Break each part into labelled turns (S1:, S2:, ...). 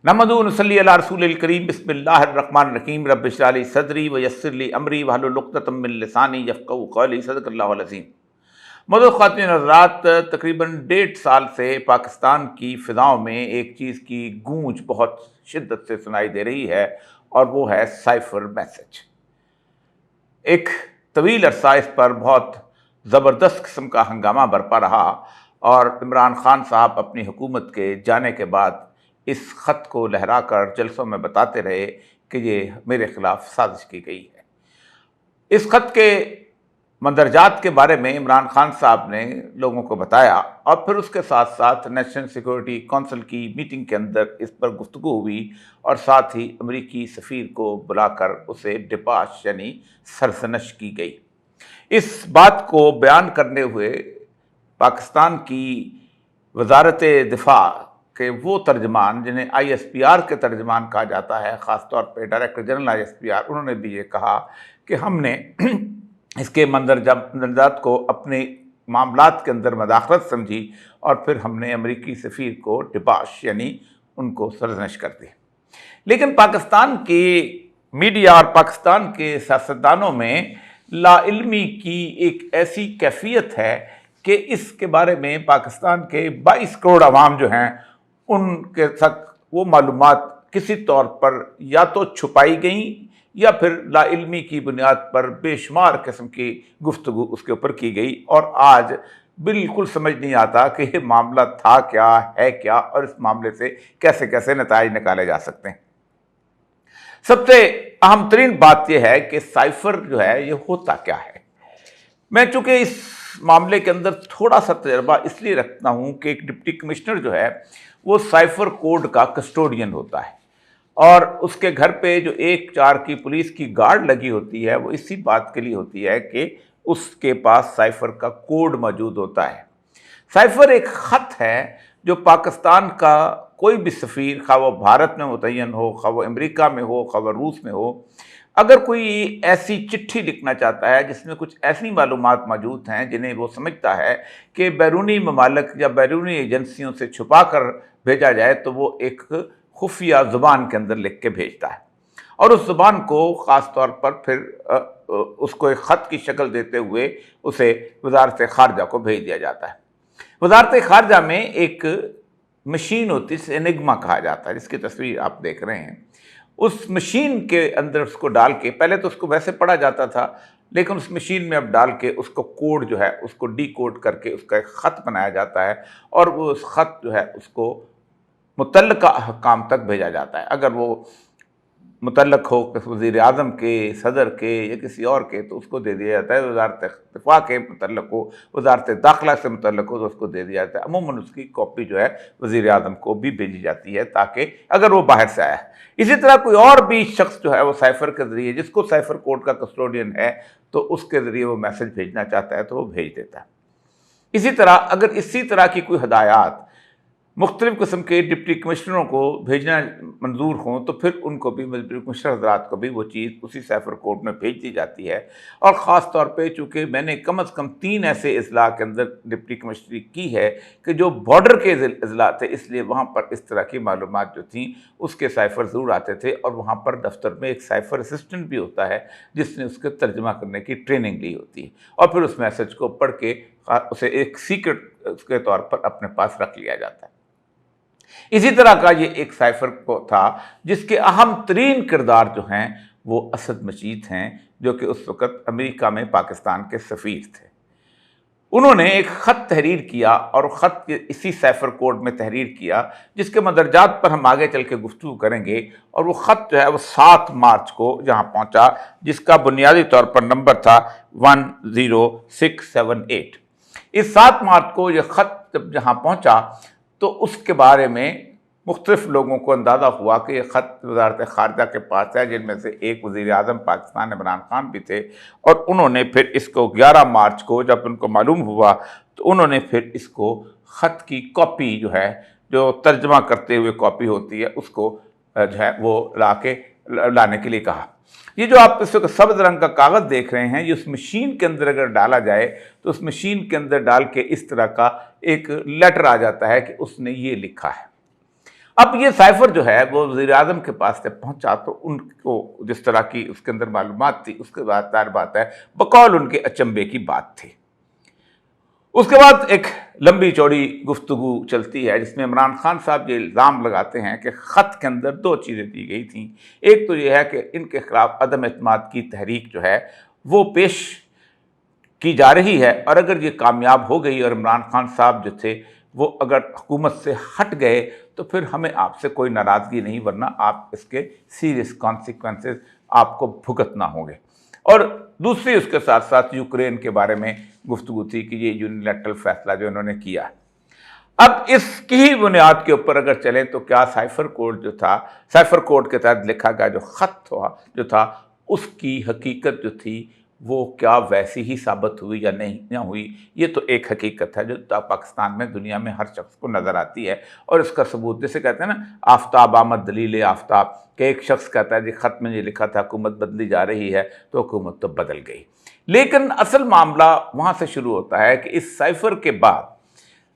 S1: नहमदुहु व नसल्ली अला रसूलिल करीम बिस्मिल्लाहिर रहमानिर रहीम रब्बि इश्रह ली सदरी व यस्सिर ली अमरी वहलुल उक़दतम मिन लिसानी यफ़क़हू क़ौली सदक़ल्लाहुल अज़ीम। मौजूद ख़वातीन हज़रात, तकरीबन 1.5 साल से पाकिस्तान की फ़िज़ाओं में एक चीज़ की गूंज बहुत शिद्दत से सुनाई दे रही है और वो है साइफ़र मैसेज। एक तवील अरसा इस पर बहुत ज़बरदस्त किस्म का हंगामा बरपा रहा और इमरान खान साहब अपनी हुकूमत के जाने के बाद इस ख़त को लहराकर जलसों में बताते रहे कि ये मेरे ख़िलाफ़ साजिश की गई है। इस ख़त के मंदरजात के बारे में इमरान खान साहब ने लोगों को बताया और फिर उसके साथ साथ नेशनल सिक्योरिटी काउंसिल की मीटिंग के अंदर इस पर गुफ्तगू हुई और साथ ही अमरीकी सफ़ीर को बुलाकर उसे डिपाश यानी सरज़नश की गई। इस बात को बयान करने हुए पाकिस्तान की वज़ारत दिफ़ा के वो तर्जमान जिन्हें ISPR के तर्जमान कहा जाता है, ख़ास तौर पे डायरेक्टर जनरल ISPR, उन्होंने भी ये कहा कि हमने इसके मंदरजात को अपने मामलात के अंदर मदाखलत समझी और फिर हमने अमरीकी सफ़ीर को डिपाश यानी उनको सरज़नश कर दी। लेकिन पाकिस्तान की मीडिया और पाकिस्तान के सियासतदानों में लाइल्मी की एक ऐसी कैफियत है कि इसके बारे में पाकिस्तान के 22 करोड़ अवाम जो हैं उनके तक वो मालूमात किसी तौर पर या तो छुपाई गई या फिर लाइल्मी की बुनियाद पर बेशुमार किस्म की गुफ्तगू उसके ऊपर की गई और आज बिल्कुल समझ नहीं आता कि ये मामला था क्या, है क्या और इस मामले से कैसे कैसे नताइज निकाले जा सकते हैं। सबसे अहम तरीन बात यह है कि साइफर जो है ये होता क्या है। मैं चूंकि इस मामले के अंदर थोड़ा सा तजर्बा इसलिए रखता हूँ कि एक डिप्टी कमिश्नर जो है वो साइफर कोड का कस्टोडियन होता है और उसके घर पे जो 1-4 की पुलिस की गार्ड लगी होती है वो इसी बात के लिए होती है कि उसके पास साइफर का कोड मौजूद होता है। साइफर एक ख़त है जो पाकिस्तान का कोई भी सफ़ीर, खा वो भारत में मुतय्यन हो, खा वो अमेरिका में हो, खा वो रूस में हो, अगर कोई ऐसी चिट्ठी लिखना चाहता है जिसमें कुछ ऐसी मालूमात मौजूद हैं जिन्हें वो समझता है कि बैरूनी ममालिक या बैरूनी एजेंसियों से छुपा कर भेजा जाए तो वो एक खुफिया ज़ुबान के अंदर लिख के भेजता है और उस ज़ुबान को ख़ास तौर पर फिर उसको एक ख़त की शक्ल देते हुए उसे वज़ारत ख़ारजा को भेज दिया जाता है। वज़ारत ख़ारजा में एक मशीन होती है जिसे एनिग्मा कहा जाता है, जिसकी तस्वीर आप देख रहे हैं। उस मशीन के अंदर उसको डाल के, पहले तो उसको वैसे पढ़ा जाता था लेकिन उस मशीन में अब डाल के उसको कोड जो है उसको डिकोड करके उसका एक ख़त बनाया जाता है और वो उस ख़त जो है उसको मुतल्लका अहकाम तक भेजा जाता है। अगर वो मुतल्लक हो वज़ीर आज़म के, सदर के या किसी और के तो उसको दे दिया जाता है। वज़ारत दिफ़ा के मुतल्लक हो, वज़ारत दाखिला से मुतल्लक हो तो उसको दे दिया जाता है। अमूमन उसकी कॉपी जो है वज़ीर आज़म को भी भेजी जाती है ताकि अगर वो बाहर से आया है। इसी तरह कोई और भी शख्स जो है वो साइफर के ज़रिए, जिसको साइफर कोड का कस्टोडियन है, तो उसके ज़रिए वो मैसेज भेजना चाहता है तो वो भेज देता है। इसी तरह अगर इसी तरह की कोई हदायत मुख्तलिफ़ किस्म के डिप्टी कमिश्नरों को भेजना मंजूर हों तो फिर उनको भी डिप्टी कमिश्नर हज़रात को भी वो चीज़ उसी साइफर कोड में भेज दी जाती है। और ख़ास तौर पे चूँकि मैंने कम अज़ कम 3 ऐसे अज़ला के अंदर डिप्टी कमिश्नरी की है कि जो बॉर्डर के अज़ला थे, इसलिए वहाँ पर इस तरह की मालूमात जो थी उसके साइफर ज़रूर आते थे और वहाँ पर दफ्तर में एक साइफर असिस्टेंट भी होता है जिसने उसके तर्जमा करने की ट्रेनिंग ली होती है और फिर उस मैसेज को पढ़ के उसे एक सीक्रेट के तौर पर अपने पास रख लिया जाता है। इसी तरह का ये एक साइफर को था जिसके अहम तरीन किरदार जो हैं वो असद मजीद हैं, जो कि उस वक़्त अमेरिका में पाकिस्तान के सफ़ीर थे। उन्होंने एक ख़त तहरीर किया और ख़त इसी साइफर कोड में तहरीर किया जिसके मदरजात पर हम आगे चल के गुफ्तगू करेंगे। और वो ख़त जो है वो 7 मार्च को जहाँ पहुँचा, जिसका बुनियादी तौर पर नंबर था 10678। इस 7 मार्च को यह ख़त जब जहाँ पहुँचा तो उसके बारे में मुख्तलिफ लोगों को अंदाज़ा हुआ कि यह ख़त वज़ारत ख़ारजा के पास है, जिनमें से एक वज़ीर आज़म पाकिस्तान इमरान खान भी थे। और उन्होंने फिर इसको 11 मार्च को जब उनको मालूम हुआ तो उन्होंने फिर इसको ख़त की कॉपी जो है, जो तर्जमा करते हुए कॉपी होती है, उसको जो है वो लाने के लिए कहा। ये जो आप इस वक्त सब्ज़ रंग का कागज़ देख रहे हैं, ये उस मशीन के अंदर अगर डाला जाए तो उस मशीन के अंदर डाल के इस तरह का एक लेटर आ जाता है कि उसने ये लिखा है। اب یہ سائفر جو ہے وہ وزیر اعظم کے پاس سے پہنچا تو ان کو جس طرح کی اس کے اندر معلومات تھی، اس کے بعد ظاہر بات ہے بقول ان کے اچنبے کی بات تھی۔ اس کے بعد ایک لمبی چوڑی گفتگو چلتی ہے جس میں عمران خان صاحب یہ الزام لگاتے ہیں کہ خط کے اندر دو چیزیں دی گئی تھیں۔ ایک تو یہ ہے کہ ان کے خلاف عدم اعتماد کی تحریک جو ہے وہ پیش کی جا رہی ہے، اور اگر یہ کامیاب ہو گئی اور عمران خان صاحب جو تھے وہ اگر حکومت سے ہٹ گئے تو پھر ہمیں آپ سے کوئی ناراضگی نہیں، ورنہ آپ اس کے سیریس کانسیکوینسز آپ کو بھگتنا ہوں گے۔ اور دوسری اس کے ساتھ ساتھ یوکرین کے بارے میں گفتگو تھی کہ یہ یونیلیٹرل فیصلہ جو انہوں نے کیا۔ اب اس کی ہی بنیاد کے اوپر اگر چلیں تو کیا سائفر کوڈ جو تھا، سائفر کوڈ کے تحت لکھا گیا جو خط جو تھا اس کی حقیقت جو تھی وہ کیا ویسی ہی ثابت ہوئی یا نہیں نہ ہوئی؟ یہ تو ایک حقیقت ہے جو پاکستان میں دنیا میں ہر شخص کو نظر آتی ہے، اور اس کا ثبوت جسے کہتے ہیں نا آفتاب آمد دلیل آفتاب، کہ ایک شخص کہتا ہے جی خط میں یہ لکھا تھا حکومت بدلی جا رہی ہے، تو حکومت تو بدل گئی۔ لیکن اصل معاملہ وہاں سے شروع ہوتا ہے کہ اس سائفر کے بعد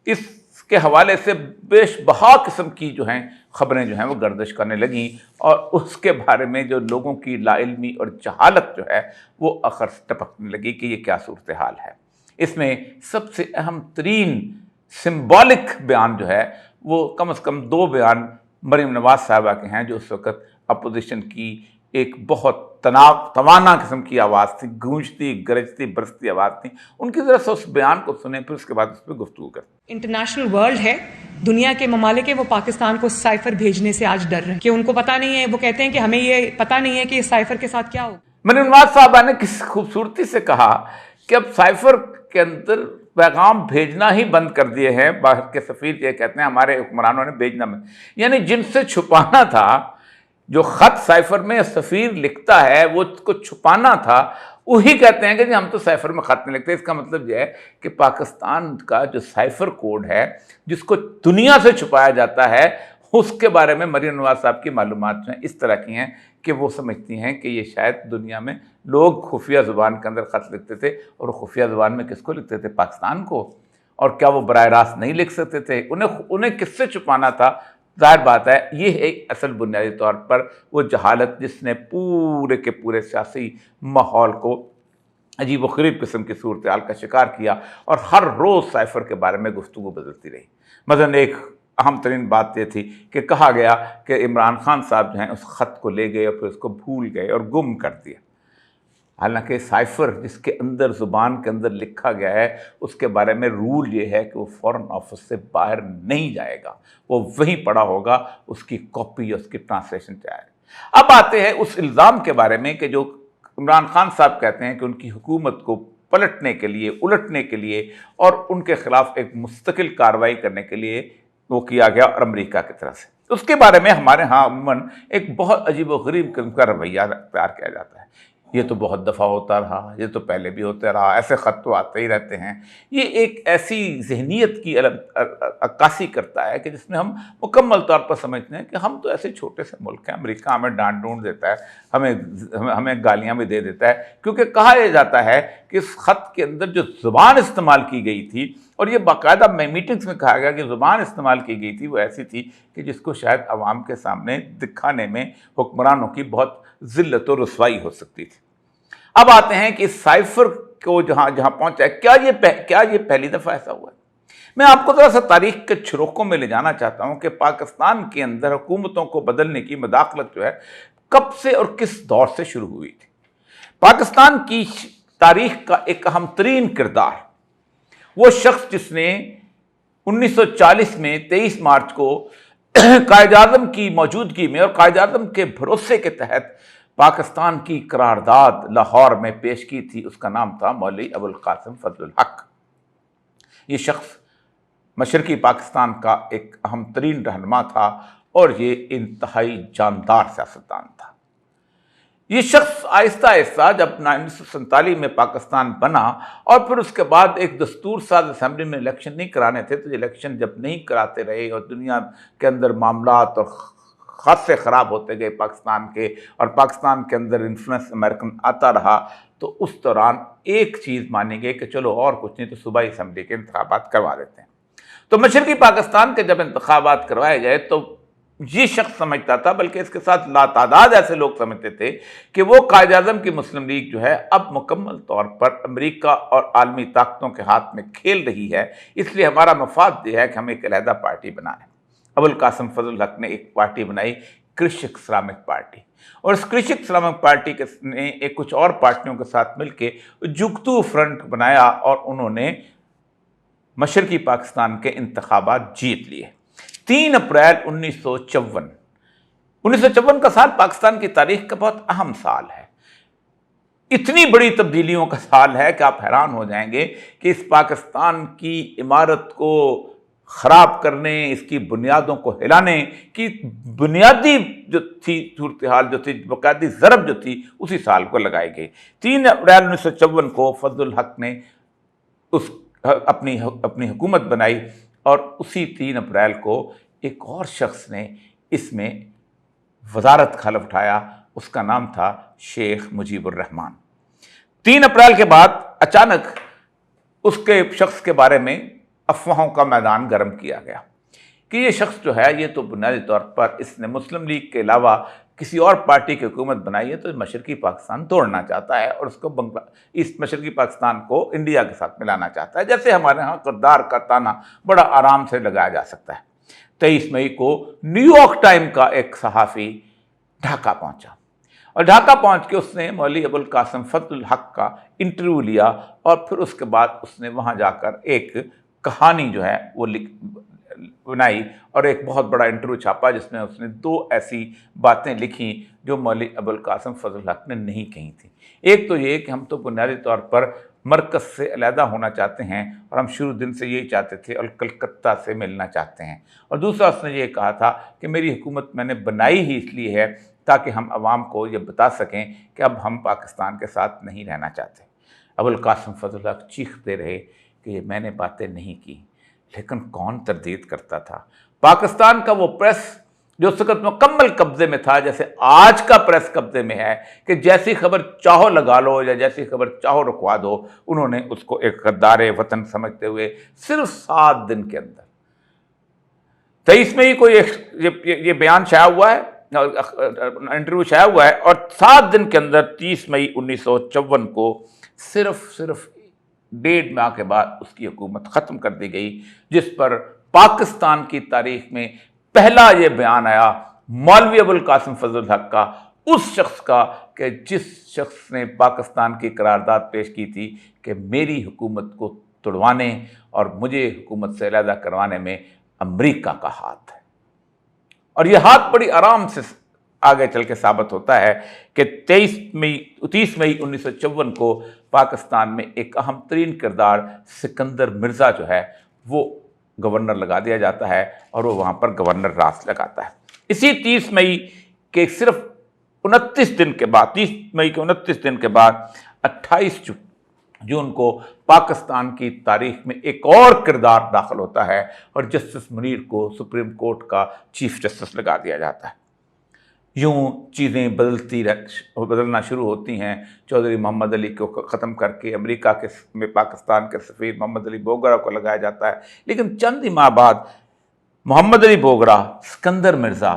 S1: اس کے حوالے سے بیش بہا قسم کی جو ہیں خبریں جو ہیں وہ گردش کرنے لگیں، اور اس کے بارے میں جو لوگوں کی لا علمی اور جہالت جو ہے وہ اخر سے ٹپکنے لگی کہ یہ کیا صورتحال ہے۔ اس میں سب سے اہم ترین سمبولک بیان جو ہے وہ کم از کم دو بیان مریم نواز صاحبہ کے ہیں جو اس وقت اپوزیشن کی ایک بہت توانا قسم کی آواز تھی، گونجتی گرجتی برستی آواز تھی۔ ان کی ذرا سے اس بیان کو سنیں، پھر اس کے بعد اس پہ گفتگو کریں۔
S2: انٹرنیشنل ورلڈ ہے، دنیا کے ممالک ہیں، وہ پاکستان کو سائفر بھیجنے سے آج ڈر رہے ہیں کہ ان کو پتہ نہیں ہے، وہ کہتے ہیں کہ ہمیں یہ پتہ نہیں ہے کہ اس سائفر کے ساتھ کیا ہو۔
S1: مریم نواز صاحبہ نے کس خوبصورتی سے کہا کہ اب سائفر کے اندر پیغام بھیجنا ہی بند کر دیے ہیں، باہر کے سفیر یہ کہتے ہیں ہمارے حکمرانوں نے بھیجنا بند، یعنی جن سے چھپانا تھا، جو خط سائفر میں سفیر لکھتا ہے وہ اس کو چھپانا تھا، وہی کہتے ہیں کہ جی ہم تو سائفر میں خط نہیں لکھتے۔ اس کا مطلب یہ ہے کہ پاکستان کا جو سائفر کوڈ ہے جس کو دنیا سے چھپایا جاتا ہے، اس کے بارے میں مریم نواز صاحب کی معلومات جو ہیں اس طرح کی ہیں کہ وہ سمجھتی ہیں کہ یہ شاید دنیا میں لوگ خفیہ زبان کے اندر خط لکھتے تھے، اور خفیہ زبان میں کس کو لکھتے تھے؟ پاکستان کو، اور کیا وہ براہ راست نہیں لکھ سکتے تھے؟ انہیں کس سے چھپانا تھا؟ ظاہر بات ہے یہ ایک اصل بنیادی طور پر وہ جہالت جس نے پورے کے پورے سیاسی ماحول کو عجیب و غریب قسم کی صورتحال کا شکار کیا، اور ہر روز سائفر کے بارے میں گفتگو بدلتی رہی۔ مثلاً ایک اہم ترین بات یہ تھی کہ کہا گیا کہ عمران خان صاحب جو ہیں اس خط کو لے گئے اور پھر اس کو بھول گئے اور گم کر دیا، حالانکہ سائفر جس کے اندر زبان کے اندر لکھا گیا ہے اس کے بارے میں رول یہ ہے کہ وہ فورن آفس سے باہر نہیں جائے گا، وہ وہیں پڑا ہوگا، اس کی کاپی اس کی ٹرانسلیشن چاہے۔ اب آتے ہیں اس الزام کے بارے میں کہ جو عمران خان صاحب کہتے ہیں کہ ان کی حکومت کو پلٹنے کے لیے، الٹنے کے لیے اور ان کے خلاف ایک مستقل کارروائی کرنے کے لیے وہ کیا گیا، اور امریکہ کی طرف سے۔ اس کے بارے میں ہمارے ہاں عموماً ایک بہت عجیب و غریب قسم کا رویہ اختیار کیا جاتا ہے، یہ تو بہت دفعہ ہوتا رہا، یہ تو پہلے بھی ہوتا رہا، ایسے خط تو آتے ہی رہتے ہیں۔ یہ ایک ایسی ذہنیت کی عکاسی کرتا ہے کہ جس میں ہم مکمل طور پر سمجھتے ہیں کہ ہم تو ایسے چھوٹے سے ملک ہیں، امریکہ ہمیں ڈانٹ ڈونٹ دیتا ہے، ہمیں گالیاں بھی دے دیتا ہے، کیونکہ کہا یہ جاتا ہے کہ اس خط کے اندر جو زبان استعمال کی گئی تھی، اور یہ باقاعدہ میٹنگز میں کہا گیا کہ زبان استعمال کی گئی تھی وہ ایسی تھی کہ جس کو شاید عوام کے سامنے دکھانے میں حکمرانوں کی بہت ذلت و رسوائی ہو سکتی تھی۔ اب آتے ہیں کہ اس سائفر کو جہاں پہنچا ہے، کیا یہ پہلی دفعہ ایسا ہوا ہے؟ میں آپ کو ذرا سا تاریخ کے چھروکوں میں لے جانا چاہتا ہوں کہ پاکستان کے اندر حکومتوں کو بدلنے کی مداخلت جو ہے کب سے اور کس دور سے شروع ہوئی تھی۔ پاکستان کی تاریخ کا ایک اہم ترین کردار وہ شخص جس نے 1940 میں 23 مارچ کو قائد اعظم کی موجودگی میں اور قائد اعظم کے بھروسے کے تحت پاکستان کی قرارداد لاہور میں پیش کی تھی، اس کا نام تھا مولوی ابوالقاسم فضل الحق۔ یہ شخص مشرقی پاکستان کا ایک اہم ترین رہنما تھا اور یہ انتہائی جاندار سیاستدان تھا۔ یہ شخص آہستہ آہستہ جب 1947 میں پاکستان بنا اور پھر اس کے بعد ایک دستور ساز اسمبلی میں الیکشن نہیں کرانے تھے، تو یہ الیکشن جب نہیں کراتے رہے اور دنیا کے اندر معاملات اور خاصے خراب ہوتے گئے پاکستان کے، اور پاکستان کے اندر انفلوئنس امریکن آتا رہا، تو اس دوران ایک چیز مانی گئی کہ چلو اور کچھ نہیں تو صوبائی اسمبلی کے انتخابات کروا دیتے ہیں۔ تو مشرقی پاکستان کے جب انتخابات کروائے گئے تو یہ شخص سمجھتا تھا، بلکہ اس کے ساتھ لاتعداد ایسے لوگ سمجھتے تھے کہ وہ قائد اعظم کی مسلم لیگ جو ہے اب مکمل طور پر امریکہ اور عالمی طاقتوں کے ہاتھ میں کھیل رہی ہے، اس لیے ہمارا مفاد یہ ہے کہ ہم ایک علیحدہ پارٹی بنائیں۔ ابوالقاسم فضل الحق نے ایک پارٹی بنائی، کرشک اسلامک پارٹی، اور اس کرشک اسلامک پارٹی نے ایک کچھ اور پارٹیوں کے ساتھ مل کے جگتو فرنٹ بنایا، اور انہوں نے مشرقی پاکستان کے انتخابات جیت لیے۔ 3 اپریل 1954 کا سال پاکستان کی تاریخ کا بہت اہم سال ہے، اتنی بڑی تبدیلیوں کا سال ہے کہ آپ حیران ہو جائیں گے کہ اس پاکستان کی عمارت کو خراب کرنے، اس کی بنیادوں کو ہلانے کی بنیادی جو تھی صورتحال جو تھی، بنیادی ضرب جو تھی، اسی سال کو لگائی گئی۔ 3 اپریل 1954 کو فضل الحق نے اپنی حکومت بنائی، اور اسی 3 اپریل کو ایک اور شخص نے اس میں وزارت کا حلف اٹھایا، اس کا نام تھا شیخ مجیب الرحمان۔ 3 اپریل کے بعد اچانک اس کے شخص کے بارے میں افواہوں کا میدان گرم کیا گیا کہ یہ شخص جو ہے یہ تو بنیادی طور پر اس نے مسلم لیگ کے علاوہ کسی اور پارٹی کی حکومت بنائی ہے تو مشرقی پاکستان توڑنا چاہتا ہے، اور اس کو اس مشرقی پاکستان کو انڈیا کے ساتھ ملانا چاہتا ہے، جیسے ہمارے ہاں غدار کا تانا بڑا آرام سے لگایا جا سکتا ہے۔ 23 مئی کو نیو یارک ٹائم کا ایک صحافی ڈھاکہ پہنچا، اور ڈھاکہ پہنچ کے اس نے مولوی ابوالقاسم فضل الحق کا انٹرویو لیا، اور پھر اس کے بعد اس نے وہاں جا کر ایک کہانی جو ہے وہ بنائی، اور ایک بہت بڑا انٹرویو چھاپا جس میں اس نے 2 ایسی باتیں لکھی جو مولوی ابوالقاسم فضل الحق نے نہیں کہی تھیں۔ ایک تو یہ کہ ہم تو بنیادی طور پر مرکز سے علیحدہ ہونا چاہتے ہیں، اور ہم شروع دن سے یہی چاہتے تھے، اور کلکتہ سے ملنا چاہتے ہیں، اور دوسرا اس نے یہ کہا تھا کہ میری حکومت میں نے بنائی ہی اس لیے ہے تاکہ ہم عوام کو یہ بتا سکیں کہ اب ہم پاکستان کے ساتھ نہیں رہنا چاہتے۔ ابوالقاسم فضل الحق چیختے رہے کہ یہ میں نے باتیں نہیں کی، لیکن کون تردید کرتا تھا؟ پاکستان کا وہ پریس جو اس وقت مکمل قبضے میں تھا، جیسے آج کا پریس قبضے میں ہے کہ جیسی خبر چاہو لگا لو یا جیسی خبر چاہو رکوا دو، انہوں نے اس کو ایک غدار وطن سمجھتے ہوئے صرف 7 دن کے اندر 23 مئی کو یہ بیان شائع ہوا ہے، انٹرویو شائع ہوا ہے، اور 7 دن کے اندر 30 مئی 1954 کو صرف 1.5 ماہ کے بعد اس کی حکومت ختم کر دی گئی، جس پر پاکستان کی تاریخ میں پہلا یہ بیان آیا مولوی ابوالقاسم فضل الحق کا، اس شخص کا کہ جس شخص نے پاکستان کی قرارداد پیش کی تھی کہ میری حکومت کو توڑوانے اور مجھے حکومت سے علیحدہ کروانے میں امریکہ کا ہاتھ ہے۔ اور یہ ہاتھ بڑی آرام سے آگے چل کے ثابت ہوتا ہے کہ 30 مئی 1954 کو پاکستان میں ایک اہم ترین کردار سکندر مرزا جو ہے وہ گورنر لگا دیا جاتا ہے، اور وہ وہاں پر گورنر راس لگاتا ہے۔ اسی 30 مئی کے صرف 29 دن کے بعد 30 مئی کے 29 دن کے بعد 28 جون کو پاکستان کی تاریخ میں ایک اور کردار داخل ہوتا ہے، اور جسٹس منیر کو سپریم کورٹ کا چیف جسٹس لگا دیا جاتا ہے۔ یوں چیزیں بدلنا شروع ہوتی ہیں۔ چودھری محمد علی کو ختم کر کے امریکہ میں پاکستان کے سفیر محمد علی بوگرا کو لگایا جاتا ہے، لیکن چند ہی ماہ بعد محمد علی بوگرا، سکندر مرزا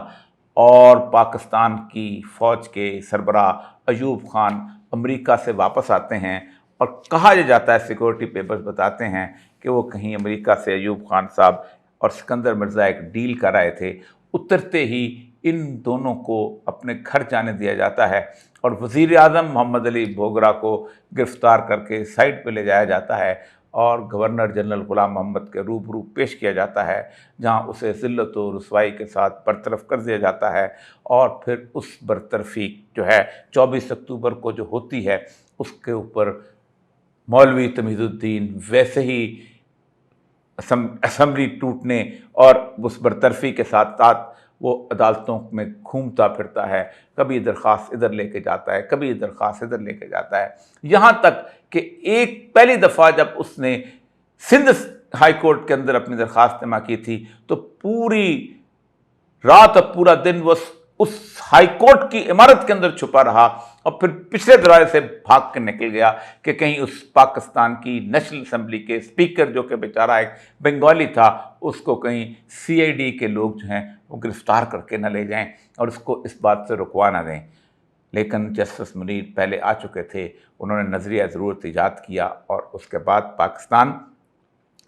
S1: اور پاکستان کی فوج کے سربراہ ایوب خان امریکہ سے واپس آتے ہیں، اور کہا یہ جاتا ہے، سیکورٹی پیپرز بتاتے ہیں کہ وہ کہیں امریکہ سے ایوب خان صاحب اور سکندر مرزا ایک ڈیل کر رہے تھے۔ اترتے ہی ان دونوں کو اپنے گھر جانے دیا جاتا ہے، اور وزیر اعظم محمد علی بوگرا کو گرفتار کر کے سائٹ پہ لے جایا جاتا ہے، اور گورنر جنرل غلام محمد کے روبرو پیش کیا جاتا ہے، جہاں اسے ذلت و رسوائی کے ساتھ برطرف کر دیا جاتا ہے۔ اور پھر اس برطرفی جو ہے 24 اکتوبر کو جو ہوتی ہے، اس کے اوپر مولوی تمیز الدین ویسے ہی اسمبلی ٹوٹنے اور اس برطرفی کے ساتھ وہ عدالتوں میں گھومتا پھرتا ہے، کبھی درخواست ادھر لے کے جاتا ہے، کبھی درخواست ادھر لے کے جاتا ہے، یہاں تک کہ ایک پہلی دفعہ جب اس نے سندھ ہائی کورٹ کے اندر اپنی درخواست جمع کی تھی تو پوری رات اور پورا دن وہ उस हाई कोर्ट की इमारत के अंदर छुपा रहा और फिर पिछले दरवाजे से भाग के निकल गया कि कहीं उस पाकिस्तान की नेशनल असेंबली के स्पीकर, जो कि बेचारा एक बंगाली था, उसको कहीं CID के लोग जो हैं वो गिरफ्तार करके न ले जाएं और उसको इस बात से रुकवा ना दें। लेकिन जस्टिस मुनीर पहले आ चुके थे, उन्होंने नज़रिया ज़रूरत ईजाद किया और उसके बाद पाकिस्तान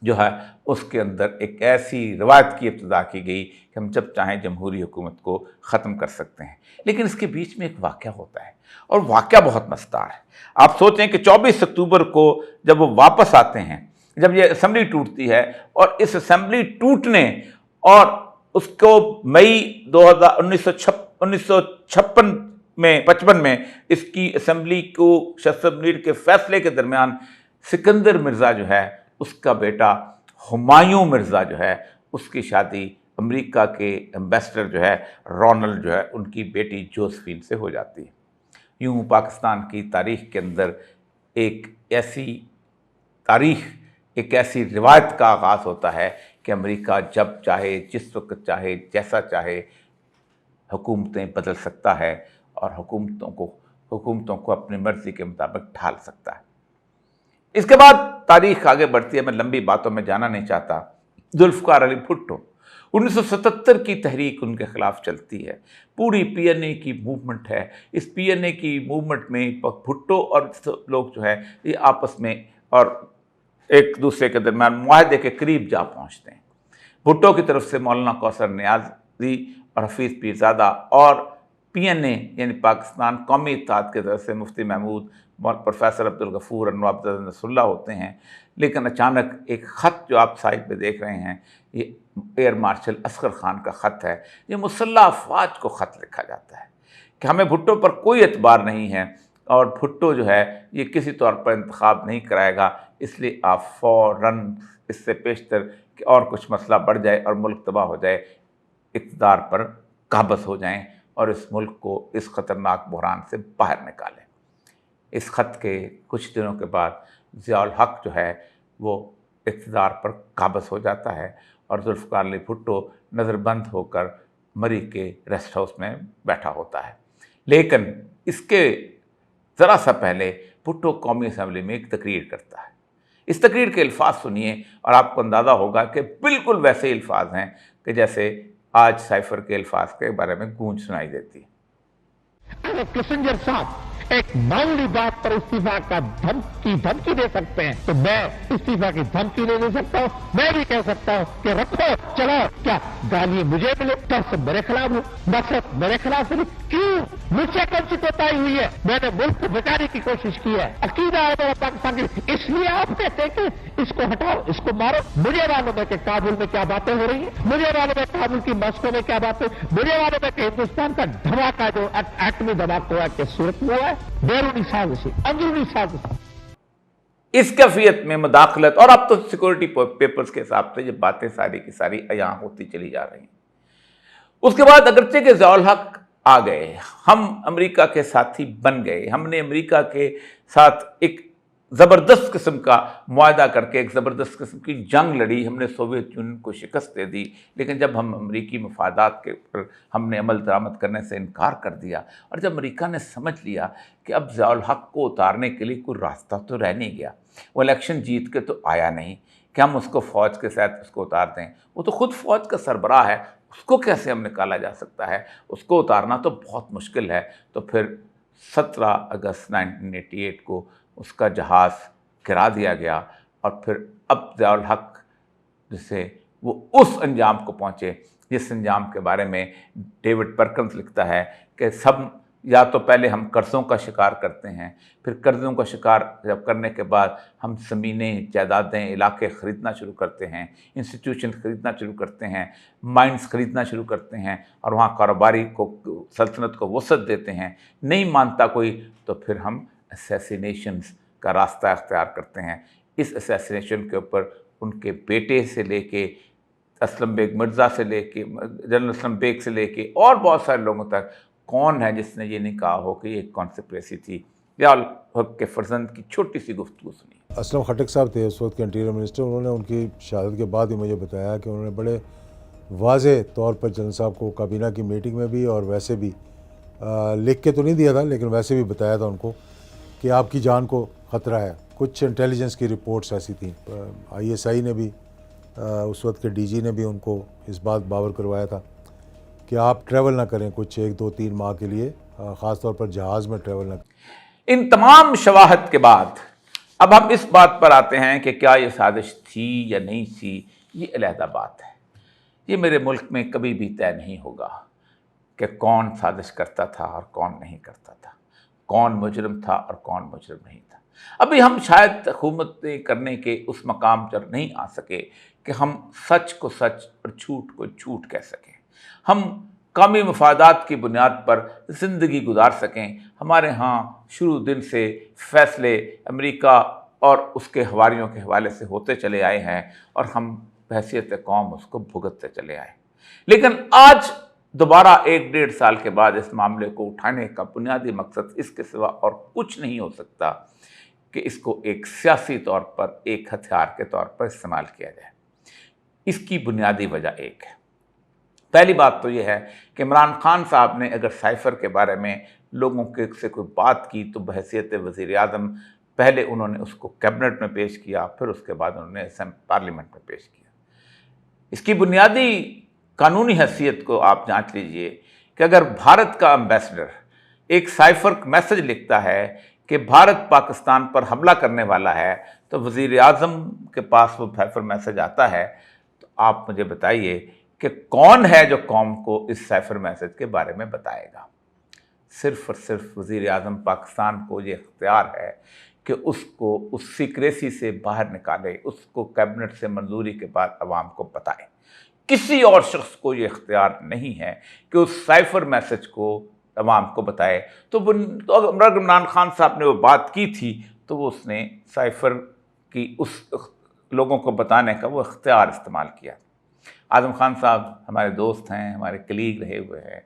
S1: जो है उसके अंदर एक ऐसी रवायत की इब्तिदा की गई कि हम जब चाहें जमहूरी हुकूमत को ख़त्म कर सकते हैं। लेकिन इसके बीच में एक वाक़या होता है और वाक़या बहुत मज़ेदार है। आप सोचें कि 24 अक्टूबर को जब वो वापस आते हैं, जब ये असेंबली टूटती है और इस असेंबली टूटने और उसको मई 1956 में 55 में इसकी असेंबली को जस्टिस मुनीर के फैसले के दरमियान सिकंदर मिर्ज़ा जो है उसका बेटा हुमायूं मिर्ज़ा जो है उसकी शादी अमेरिका के एम्बेसडर जो है रोनाल्ड जो है उनकी बेटी जोसेफिन से हो जाती है। यूँ पाकिस्तान की तारीख़ के अंदर एक ऐसी रिवायत का आगाज़ होता है कि अमेरिका जब चाहे, जिस वक्त चाहे, जैसा चाहे हुकूमतें बदल सकता है और हुकूमतों को अपनी मर्ज़ी के मुताबिक ढाल सकता है। इसके बाद तारीख आगे बढ़ती है, मैं लंबी बातों में जाना नहीं चाहता। जुल्फ़िकार अली भुट्टो 1977 की तहरीक उनके ख़िलाफ़ चलती है, पूरी PNA की मूवमेंट है। इस PNA की मूवमेंट में भुट्टो और लोग जो है ये आपस में और एक दूसरे के दरमियान मुआहदे के करीब जा पहुँचते हैं। भुट्टो की तरफ से मौलाना कौसर नियाज़ी और हफीज़ पीरज़ादा और PNA यानी पाकिस्तान कौमी इत्तेहाद की तरफ से मुफ्ती महमूद, प्रोफेसर अब्दुल गफूर और नवाब नसरुल्लाह होते हैं। लेकिन अचानक एक ख़त जो आप साइड पे देख रहे हैं, ये एयर मार्शल असगर ख़ान का ख़त है। ये मुसल्लह अफ़वाज को ख़त लिखा जाता है कि हमें भुट्टो पर कोई एतबार नहीं है और भुट्टो जो है ये किसी तौर पर इंतखाब नहीं कराएगा, इसलिए आप फ़ौरन इससे पेशतर कि और कुछ मसला बढ़ जाए और मुल्क तबाह हो जाए, इक़्तिदार पर काबज़ हो जाएँ और इस मुल्क को इस ख़तरनाक बहरान से बाहर निकालें। इस ख़त के कुछ दिनों के बाद ज़ियाउल हक़ जो है वो इक़्तिदार पर काबज़ हो जाता है और जुल्फ़िकार अली भुट्टो नज़रबंद होकर मरी के रेस्ट हाउस में बैठा होता है। लेकिन इसके ज़रा सा पहले भुट्टो कौमी असम्बली में एक तकरीर करता है। इस तकरीर के अल्फाज सुनिए और आपको अंदाज़ा होगा कि बिल्कुल वैसे ही अल्फाज हैं कि जैसे आज साइफर के अल्फाज के बारे में गूंज सुनाई देती है।
S3: किसिंजर साहब एक मामूली बात पर इस्तीफा का धमकी दे सकते हैं, तो मैं इस्तीफा की धमकी नहीं दे सकता हूं। मैं भी कह सकता हूं कि रखो चलाओ, क्या गाली मुझे मिले, टस मेरे खिलाफ हो, नफरत मेरे खिलाफ हो, क्यों मुझसे कौन सी कोताही हुई है? मैंने मुल्क को बचाने की कोशिश की है, अकीदा है मेरा पाकिस्तान की, इसलिए आप कहते हैं कि इसको हटाओ, इसको मारो। मुझे मालूम है कि काबुल में क्या बातें हो रही है, मुझे मालूम है काबुल की मस्को में क्या बातें, मुझे मालूम है कि हिंदुस्तान का धमाका जो एटमी धमाका के सूरत में हुआ है, बैरूनी साजिश, अंदरूनी साजिश।
S1: इस कैफियत में मुदाखलत, और अब तो सिक्योरिटी पेपर्स के हिसाब से ये बातें सारी की सारी यहाँ होती चली जा रही हैं। उसके बाद अगरचे के ज़ियाउल हक़ आ गए, हम अमेरिका के साथी बन गए, हमने अमेरिका के साथ एक ज़बरदस्त किस्म का मुआहदा करके एक ज़बरदस्त किस्म की जंग लड़ी, हमने सोवियत यूनियन को शिकस्त दे दी। लेकिन जब हम अमेरिकी मफादात के ऊपर हमने अमल दरामद करने से इनकार कर दिया और जब अमेरिका ने समझ लिया कि अब ज़ियाउल हक़ को उतारने के लिए कोई रास्ता तो रह नहीं गया, वो इलेक्शन जीत के तो आया नहीं कि हम उसको फ़ौज के साथ उसको उतार दें, वो तो ख़ुद फ़ौज का सरबराह है, उसको कैसे हम निकाला जा सकता है, उसको उतारना तो बहुत मुश्किल है। तो फिर 17 अगस्त 1988 को उसका जहाज़ गिरा दिया गया और फिर अब ज़ियाउल हक़ जिससे वो उस अंजाम को पहुँचे जिस अंजाम के बारे में डेविड परकिंस लिखता है कि सब या तो पहले हम कर्ज़ों का शिकार करते हैं, फिर कर्ज़ों का शिकार जब करने के बाद हम ज़मीनें, जायदादें, इलाके ख़रीदना शुरू करते हैं, इंस्टीट्यूशन ख़रीदना शुरू करते हैं, माइंस ख़रीदना शुरू करते हैं और वहाँ कारोबारी को, सल्तनत को वसअत देते हैं। नहीं मानता कोई तो फिर हम असैसिनेशंस का रास्ता अख्तियार करते हैं। इस असैसिनेशन के ऊपर उनके बेटे से लेके असलम बेग मिर्ज़ा से लेके जनरल असलम बेग से लेके और बहुत सारे लोगों तक कौन है जिसने ये नहीं कहा हो कि ये कॉन्स्पिरेसी थी। ज़ियाउल हक़ के फर्जंद की छोटी सी गुफ्तगू सुनी।
S4: असलम खटक साहब थे उस वक्त के इंटीरियर मिनिस्टर, उन्होंने उनकी शहादत के बाद ही मुझे बताया कि उन्होंने बड़े वाज़ेह तौर पर जनरल साहब को काबीना की मीटिंग में भी और वैसे भी लिख के तो नहीं दिया था, लेकिन वैसे भी बताया था उनको कि आपकी जान को ख़तरा है। कुछ इंटेलिजेंस की रिपोर्ट्स ऐसी थी, ISI ने भी उस वक्त के DG ने भी उनको इस बात बावर करवाया था कि आप ट्रैवल ना करें कुछ 1, 2, 3 माह के लिए, ख़ास तौर पर जहाज़ में ट्रैवल ना करें।
S1: इन तमाम शवाहद के बाद अब हम इस बात पर आते हैं कि क्या ये साजिश थी या नहीं थी, ये अलहदा बात है। ये मेरे मुल्क में कभी भी तय नहीं होगा कि कौन साजिश करता था और कौन नहीं करता था, कौन मुजरिम था और कौन मुजरिम नहीं था। अभी हम शायद हुकूमतें करने के उस मकाम पर नहीं आ सके कि हम सच को सच और झूठ को झूठ कह सकें, हम कौमी मफादात की बुनियाद पर ज़िंदगी गुजार सकें। हमारे यहाँ शुरू दिन से फ़ैसले अमेरिका और उसके हवारियों के हवाले से होते चले आए हैं और हम बहैसियत कौम उसको भुगतते चले आए। लेकिन आज दोबारा 1-1.5 साल के बाद इस मामले को उठाने का बुनियादी मकसद इसके सिवा और कुछ नहीं हो सकता कि इसको एक सियासी तौर पर एक हथियार के तौर पर इस्तेमाल किया जाए। इसकी बुनियादी वजह एक है। पहली बात तो यह है कि इमरान खान साहब ने अगर साइफ़र के बारे में लोगों के से कोई बात की तो बहैसियत वज़ीर आज़म पहले उन्होंने उसको कैबिनेट में पेश किया, फिर उसके बाद उन्होंने पार्लियामेंट में पेश किया। इसकी बुनियादी कानूनी हैसियत को आप जांच लीजिए कि अगर भारत का एम्बेसडर एक साइफ़र मैसेज लिखता है कि भारत पाकिस्तान पर हमला करने वाला है, तो वज़ीर आज़म के पास वो साइफ़र मैसेज आता है, तो आप मुझे बताइए कि कौन है जो कौम को इस साइफ़र मैसेज के बारे में बताएगा। सिर्फ़ और सिर्फ वज़ीर आज़म पाकिस्तान को ये इख्तियार है कि उसको उस सीक्रेसी से बाहर निकाले, उसको कैबिनेट से मंजूरी के बाद अवाम को बताए। किसी और शख्स को ये इख्तियार नहीं है कि उस साइफ़र मैसेज को अवाम को बताए। तो अगर इमरान खान साहब ने वो बात की थी तो वो उसने साइफ़र की उस लोगों को बताने का वो इख्तियार इस्तेमाल किया। आज़म खान साहब हमारे दोस्त हैं, हमारे कलीग रहे हुए हैं।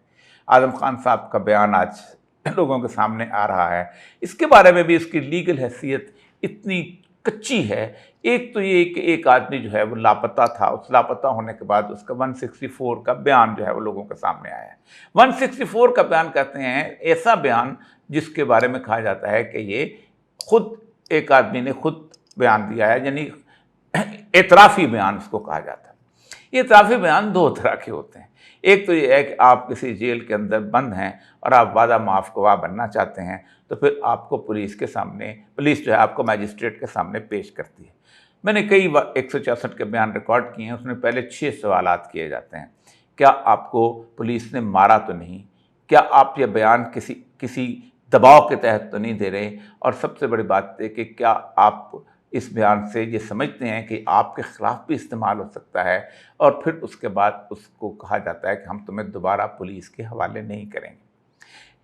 S1: आज़म खान साहब का बयान आज लोगों के सामने आ रहा है। इसके बारे में भी इसकी लीगल हैसियत इतनी कच्ची है। एक तो ये कि एक आदमी जो है वो लापता था, उस लापता होने के बाद उसका 164 का बयान जो है वो लोगों के सामने आया है। 164 का बयान कहते हैं ऐसा बयान जिसके बारे में कहा जाता है कि ये खुद एक आदमी ने खुद बयान दिया है, यानी एतराफ़ी बयान उसको कहा जाता है। ये एतराफ़ी बयान 2 तरह के होते हैं। एक तो ये है कि आप किसी जेल के अंदर बंद हैं और आप वादा माफ़ गवाह बनना चाहते हैं, तो फिर आपको पुलिस जो है आपको मैजिस्ट्रेट के सामने पेश करती है। मैंने कई 164 के बयान रिकॉर्ड किए हैं, उसमें पहले 6 सवालात किए जाते हैं। क्या आपको पुलिस ने मारा तो नहीं? क्या आप ये बयान किसी दबाव के तहत तो नहीं दे रहे? और सबसे बड़ी बात है कि क्या आप इस बयान से ये समझते हैं कि आपके ख़िलाफ़ भी इस्तेमाल हो सकता है? और फिर उसके बाद उसको कहा जाता है कि हम तुम्हें दोबारा पुलिस के हवाले नहीं करेंगे।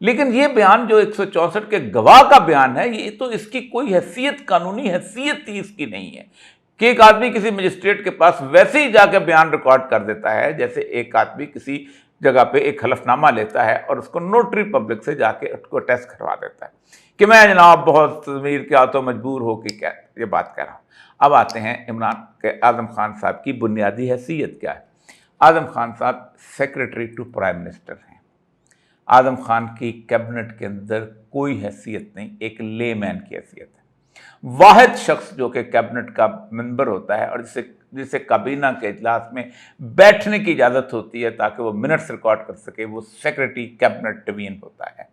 S1: लेकिन ये बयान जो 164 के गवाह का बयान है, ये तो इसकी कोई हैसियत, कानूनी हैसियत ही इसकी नहीं है कि एक आदमी किसी मजिस्ट्रेट के पास वैसे ही जाकर बयान रिकॉर्ड कर देता है जैसे एक आदमी किसी जगह पे एक हलफनामा लेता है और उसको नोटरी पब्लिक से जाके उसको टेस्ट करवा देता है कि मैं जनाब बहुत ज़मीर के हाथों मजबूर हो के क्या ये बात कह रहा हूँ। अब आते हैं इमरान के आज़म खान साहब की बुनियादी हैसियत क्या है। आज़म खान साहब सेक्रेटरी टू प्राइम मिनिस्टर हैं। आज़म खान की कैबिनेट के अंदर कोई हैसियत नहीं, एक लेमैन की हैसियत है। वाहिद शख्स जो कि कैबिनेट का मेंबर होता है और जिसे काबीना के इजलास में बैठने की इजाज़त होती है ताकि वो मिनट्स रिकॉर्ड कर सके, वो सेक्रेटरी कैबिनेट डिवीजन होता है।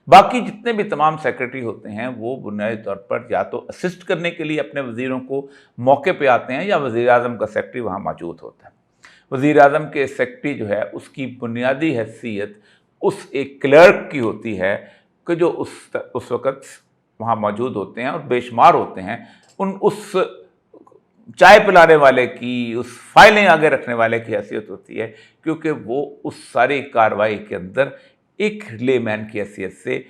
S1: बाकी जितने भी तमाम सेक्रेटरी होते हैं वो बुनियादी तौर पर या तो असिस्ट करने के लिए अपने वज़ीरों को मौके पे आते हैं या वज़ीर आज़म का सेक्रेटरी वहाँ मौजूद होता है। वज़ीर आज़म के सेक्रेटरी जो है उसकी बुनियादी हैसियत उस एक क्लर्क की होती है कि जो उस वक़्त वहाँ मौजूद होते हैं और बेशुमार होते हैं। उस चाय पिलाने वाले की, उस फाइलें आगे रखने वाले की हैसियत होती है, क्योंकि वो उस सारी कार्रवाई के अंदर एक लेमैन की हैसियत से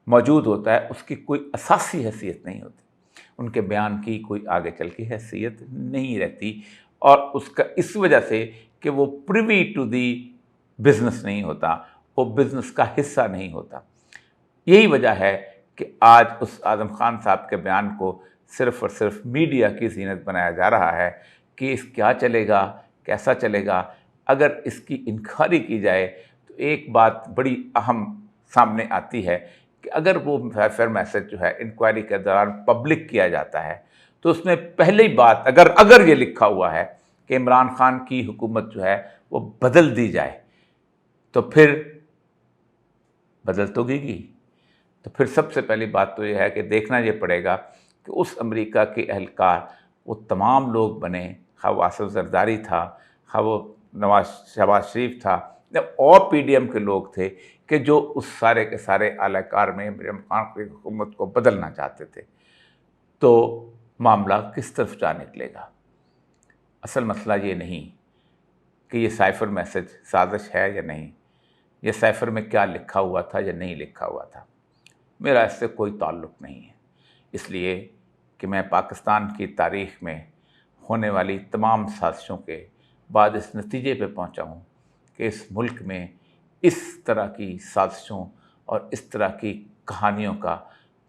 S1: मौजूद होता है। उसकी कोई असासी हैसियत नहीं होती, उनके बयान की कोई आगे चल के हैसियत नहीं रहती, और उसका इस वजह से कि वो प्रिवी टू दी बिज़नेस नहीं होता, वो बिज़नेस का हिस्सा नहीं होता। यही वजह है कि आज उस आज़म खान साहब के बयान को सिर्फ़ और सिर्फ मीडिया की ज़ीनत बनाया जा रहा है कि इस क्या चलेगा, कैसा चलेगा। اگر اس کی انکوائری کی جائے تو ایک بات بڑی اہم سامنے آتی ہے کہ اگر وہ سائفر میسج جو ہے انکوائری کے دوران پبلک کیا جاتا ہے تو اس میں پہلی بات اگر یہ لکھا ہوا ہے کہ عمران خان کی حکومت جو ہے وہ بدل دی جائے، تو پھر بدل تو گی تو پھر سب سے پہلی بات تو یہ ہے کہ دیکھنا یہ پڑے گا کہ اس امریکہ کے اہلکار وہ تمام لوگ بنے، خواہ وہ آصف زرداری تھا، خواہ وہ شہباز شریف تھا اور پی ڈی ایم کے لوگ تھے کہ جو اس سارے کے سارے اعلی کار میں عمران خان کی حکومت کو بدلنا چاہتے تھے، تو معاملہ کس طرف جا نکلے گا؟ اصل مسئلہ یہ نہیں کہ یہ سائفر میسج سازش ہے یا نہیں، یہ سائفر میں کیا لکھا ہوا تھا یا نہیں لکھا ہوا تھا، میرا اس سے کوئی تعلق نہیں ہے، اس لیے کہ میں پاکستان کی تاریخ میں ہونے والی تمام سازشوں کے بعد اس نتیجے پہ پہنچا ہوں کہ اس ملک میں اس طرح کی سازشوں اور اس طرح کی کہانیوں کا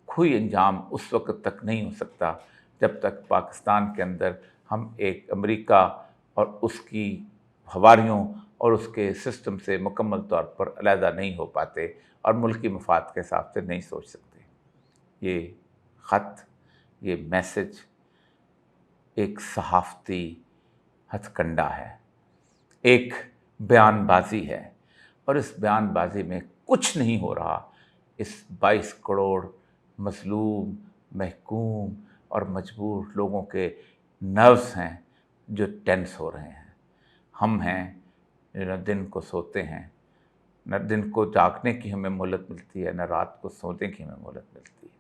S1: کوئی انجام اس وقت تک نہیں ہو سکتا جب تک پاکستان کے اندر ہم ایک امریکہ اور اس کی حواریوں اور اس کے سسٹم سے مکمل طور پر علیحدہ نہیں ہو پاتے اور ملکی مفاد کے حساب سے نہیں سوچ سکتے۔ یہ خط، یہ میسج ایک صحافتی ہتھ کنڈا ہے، ایک بیان بازی ہے، اور اس بیان بازی میں کچھ نہیں ہو رہا۔ اس 22 کروڑ مظلوم، محکوم اور مجبور لوگوں کے نروز ہیں جو ٹینس ہو رہے ہیں۔ ہم ہیں جو نہ دن کو سوتے ہیں، نہ دن کو جاگنے کی ہمیں مہلت ملتی ہے، نہ رات کو سونے کی ہمیں مہلت ملتی ہے۔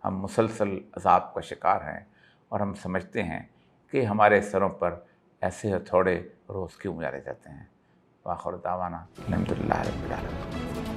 S1: ہم مسلسل عذاب کا شکار ہیں اور ہم سمجھتے ہیں کہ ہمارے سروں پر ایسے ہتھوڑے روز کیوں مارے جاتے ہیں۔ وآخر دعوانا الحمدللہ رب العالمین۔